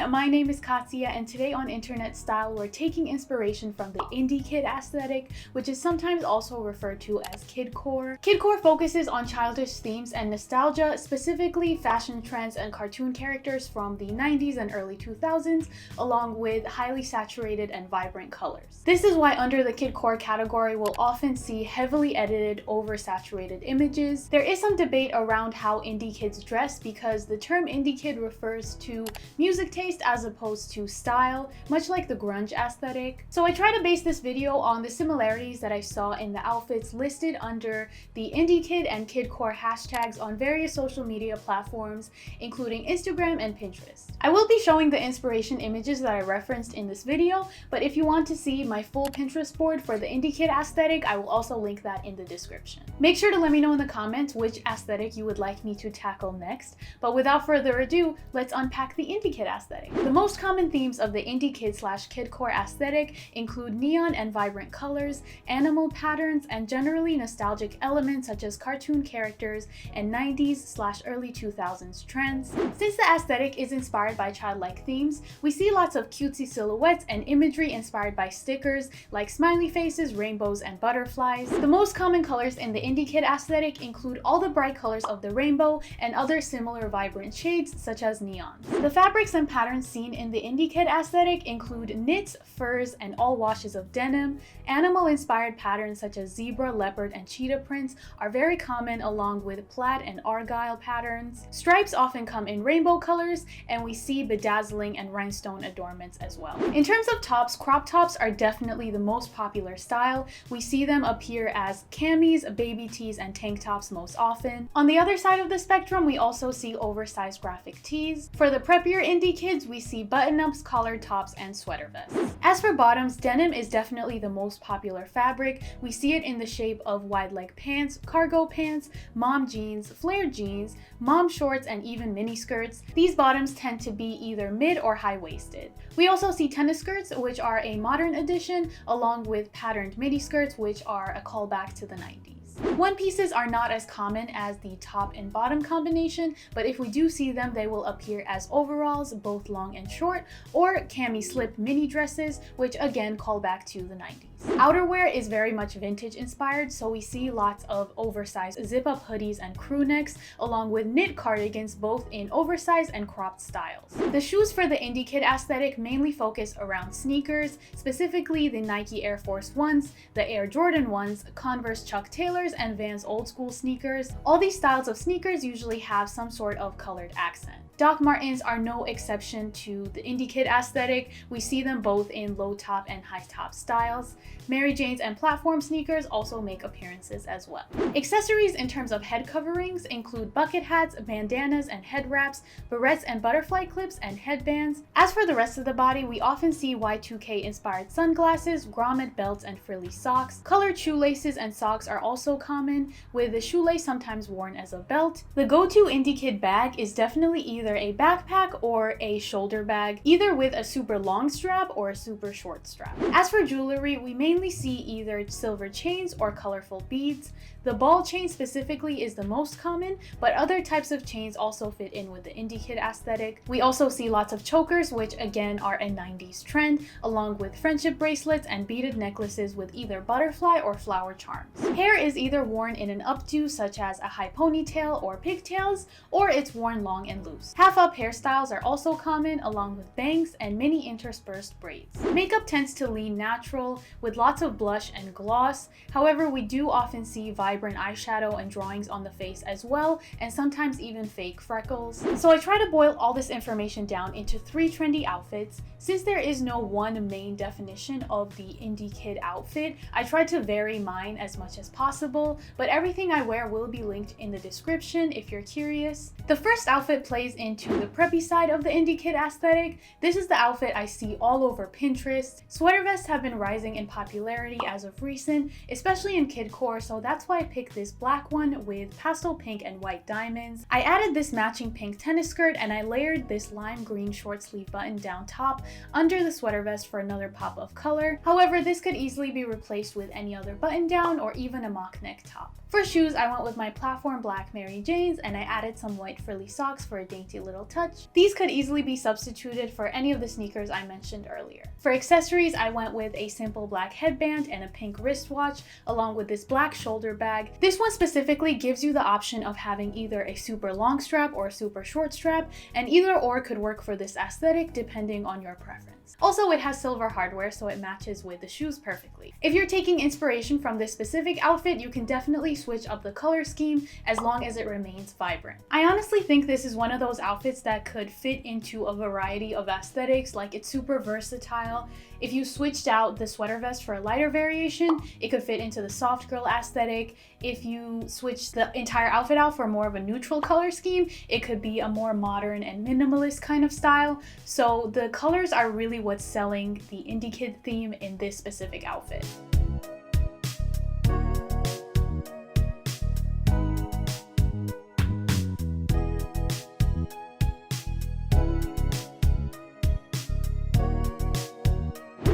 my name is Katya, and today on Internet Style we're taking inspiration from the indie kid aesthetic, which is sometimes also referred to as kidcore. Kidcore focuses on childish themes and nostalgia, specifically fashion trends and cartoon characters from the 90s and early 2000s, along with highly saturated and vibrant colors. This is why under the kidcore category we'll often see heavily edited, oversaturated images. There is some debate around how indie kids dress because the term indie kid refers to music taste as opposed to style, much like the grunge aesthetic. So I try to base this video on the similarities that I saw in the outfits listed under the indie kid and kidcore hashtags on various social media platforms, including Instagram and Pinterest. I will be showing the inspiration images that I referenced in this video, but if you want to see my full Pinterest board for the indie kid aesthetic, I will also link that in the description. Make sure to let me know in the comments which aesthetic you would like me to tackle next, but without further ado, let's unpack the indie kid aesthetic. The most common themes of the indie kid / kidcore aesthetic include neon and vibrant colors, animal patterns, and generally nostalgic elements such as cartoon characters and 90s / early 2000s trends. Since the aesthetic is inspired by childlike themes, we see lots of cutesy silhouettes and imagery inspired by stickers like smiley faces, rainbows, and butterflies. The most common colors in the indie kid aesthetic include all the bright colors of the rainbow and other similar vibrant shades such as neons. The fabrics and patterns seen in the indie kid aesthetic include knits, furs, and all washes of denim. Animal-inspired patterns such as zebra, leopard, and cheetah prints are very common, along with plaid and argyle patterns. Stripes often come in rainbow colors, and we see bedazzling and rhinestone adornments as well. In terms of tops, crop tops are definitely the most popular style. We see them appear as camis, baby tees, and tank tops most often. On the other side of the spectrum, we also see oversized graphic tees. For the preppier indie kids, we see button-ups, collared tops, and sweater vests. As for bottoms, denim is definitely the most popular fabric. We see it in the shape of wide leg pants, cargo pants, mom jeans, flared jeans, mom shorts, and even mini skirts. These bottoms tend to be either mid or high-waisted. We also see tennis skirts, which are a modern addition, along with patterned midi skirts, which are a callback to the 90s. One pieces are not as common as the top and bottom combination, but if we do see them, they will appear as overalls, both long and short, or cami slip mini dresses, which again call back to the 90s. Outerwear is very much vintage inspired, so we see lots of oversized zip-up hoodies and crew necks, along with knit cardigans, both in oversized and cropped styles. The shoes for the indie kid aesthetic mainly focus around sneakers, specifically the Nike Air Force Ones, the Air Jordan Ones, Converse Chuck Taylors, and Vans old school sneakers. All these styles of sneakers usually have some sort of colored accent. Doc Martens are no exception to the indie kid aesthetic. We see them both in low top and high top styles. Mary Janes and platform sneakers also make appearances as well. Accessories in terms of head coverings include bucket hats, bandanas and head wraps, barrettes and butterfly clips, and headbands. As for the rest of the body, we often see Y2K inspired sunglasses, grommet belts, and frilly socks. Colored shoelaces and socks are also common, with the shoelace sometimes worn as a belt. The go-to indie kid bag is definitely either a backpack or a shoulder bag, either with a super long strap or a super short strap. As for jewelry, we mainly see either silver chains or colorful beads. The ball chain specifically is the most common, but other types of chains also fit in with the indie kid aesthetic. We also see lots of chokers, which again are a 90s trend, along with friendship bracelets and beaded necklaces with either butterfly or flower charms. Hair is either worn in an updo, such as a high ponytail or pigtails, or it's worn long and loose. Half-up hairstyles are also common, along with bangs and many interspersed braids. Makeup tends to lean natural, with lots of blush and gloss. However, we do often see vibrant eyeshadow and drawings on the face as well, and sometimes even fake freckles. So I try to boil all this information down into 3 trendy outfits. Since there is no one main definition of the indie kid outfit, I try to vary mine as much as possible, but everything I wear will be linked in the description if you're curious. The first outfit plays into the preppy side of the indie kid aesthetic. This is the outfit I see all over Pinterest. Sweater vests have been rising in popularity as of recent, especially in kidcore, so that's why I picked this black one with pastel pink and white diamonds. I added this matching pink tennis skirt, and I layered this lime green short sleeve button down top under the sweater vest for another pop of color. However, this could easily be replaced with any other button down or even a mock neck top. For shoes, I went with my platform black Mary Janes, and I added some white frilly socks for a dainty fancy little touch. These could easily be substituted for any of the sneakers I mentioned earlier. For accessories, I went with a simple black headband and a pink wristwatch, along with this black shoulder bag. This one specifically gives you the option of having either a super long strap or a super short strap, and either or could work for this aesthetic depending on your preference. Also, it has silver hardware, so it matches with the shoes perfectly. If you're taking inspiration from this specific outfit, you can definitely switch up the color scheme as long as it remains vibrant. I honestly think this is one of those outfits that could fit into a variety of aesthetics, like it's super versatile. If you switched out the sweater vest for a lighter variation, it could fit into the soft girl aesthetic. If you switched the entire outfit out for more of a neutral color scheme, it could be a more modern and minimalist kind of style. So the colors are really what's selling the indie kid theme in this specific outfit.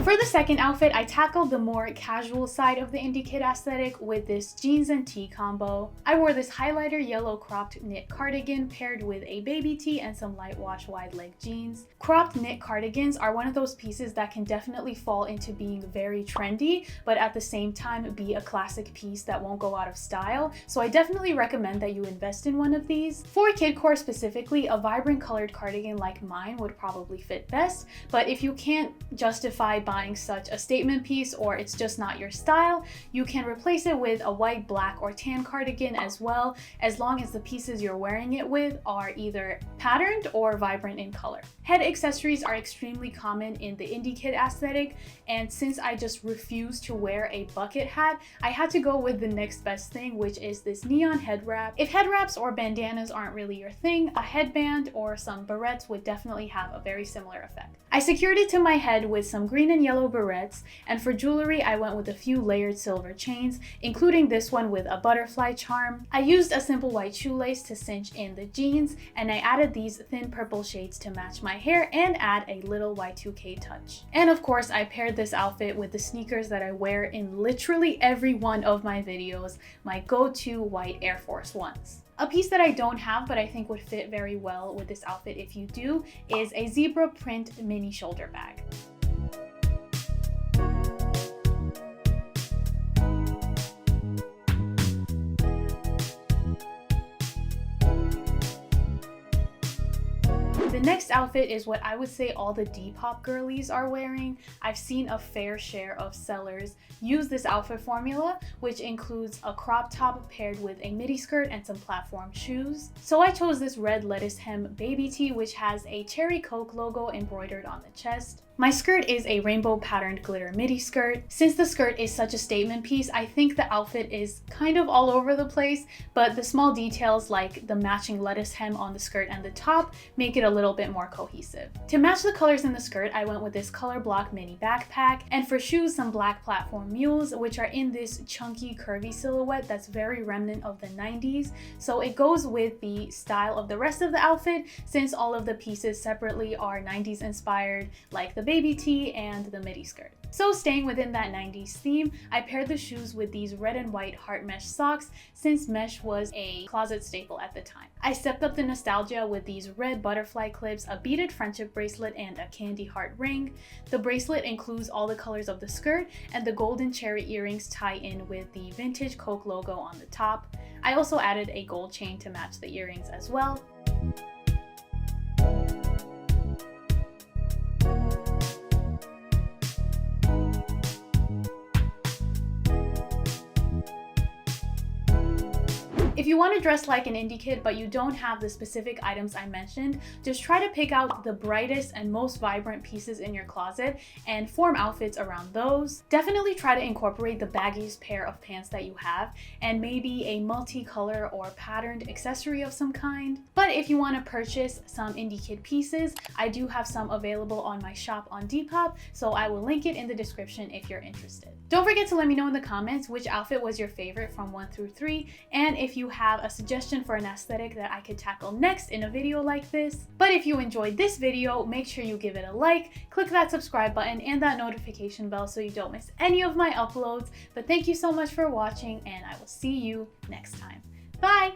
For the second outfit, I tackled the more casual side of the indie kid aesthetic with this jeans and tee combo. I wore this highlighter yellow cropped knit cardigan paired with a baby tee and some light wash wide leg jeans. Cropped knit cardigans are one of those pieces that can definitely fall into being very trendy, but at the same time be a classic piece that won't go out of style. So I definitely recommend that you invest in one of these. For Kidcore specifically, a vibrant colored cardigan like mine would probably fit best, but if you can't justify buying such a statement piece or it's just not your style, you can replace it with a white, black, or tan cardigan as well, as long as the pieces you're wearing it with are either patterned or vibrant in color. Head accessories are extremely common in the indie kid aesthetic, and since I just refuse to wear a bucket hat, I had to go with the next best thing, which is this neon head wrap. If head wraps or bandanas aren't really your thing, a headband or some barrettes would definitely have a very similar effect. I secured it to my head with some green and yellow barrettes, and for jewelry I went with a few layered silver chains, including this one with a butterfly charm. I used a simple white shoelace to cinch in the jeans, and I added these thin purple shades to match my hair and add a little Y2K touch. And of course, I paired this outfit with the sneakers that I wear in literally every one of my videos, my go-to white Air Force Ones. A piece that I don't have but I think would fit very well with this outfit if you do is a zebra print mini shoulder bag. The next outfit is what I would say all the Depop girlies are wearing. I've seen a fair share of sellers use this outfit formula, which includes a crop top paired with a midi skirt and some platform shoes. So I chose this red lettuce hem baby tee, which has a Cherry Coke logo embroidered on the chest. My skirt is a rainbow patterned glitter midi skirt. Since the skirt is such a statement piece, I think the outfit is kind of all over the place, but the small details like the matching lettuce hem on the skirt and the top make it a little bit more cohesive. To match the colors in the skirt, I went with this color block mini backpack, and for shoes, some black platform mules, which are in this chunky curvy silhouette that's very remnant of the 90s. So it goes with the style of the rest of the outfit, since all of the pieces separately are 90s inspired, like the baby tee and the midi skirt. So staying within that 90s theme, I paired the shoes with these red and white heart mesh socks, since mesh was a closet staple at the time. I stepped up the nostalgia with these red butterfly clips, a beaded friendship bracelet, and a candy heart ring. The bracelet includes all the colors of the skirt, and the golden cherry earrings tie in with the vintage Coke logo on the top. I also added a gold chain to match the earrings as well. If you want to dress like an indie kid but you don't have the specific items I mentioned, just try to pick out the brightest and most vibrant pieces in your closet and form outfits around those. Definitely try to incorporate the baggiest pair of pants that you have and maybe a multicolor or patterned accessory of some kind. But if you want to purchase some indie kid pieces, I do have some available on my shop on Depop, so I will link it in the description if you're interested. Don't forget to let me know in the comments which outfit was your favorite from 1 through 3, and if you have a suggestion for an aesthetic that I could tackle next in a video like this. But if you enjoyed this video, make sure you give it a like, click that subscribe button and that notification bell so you don't miss any of my uploads. But thank you so much for watching, and I will see you next time. Bye!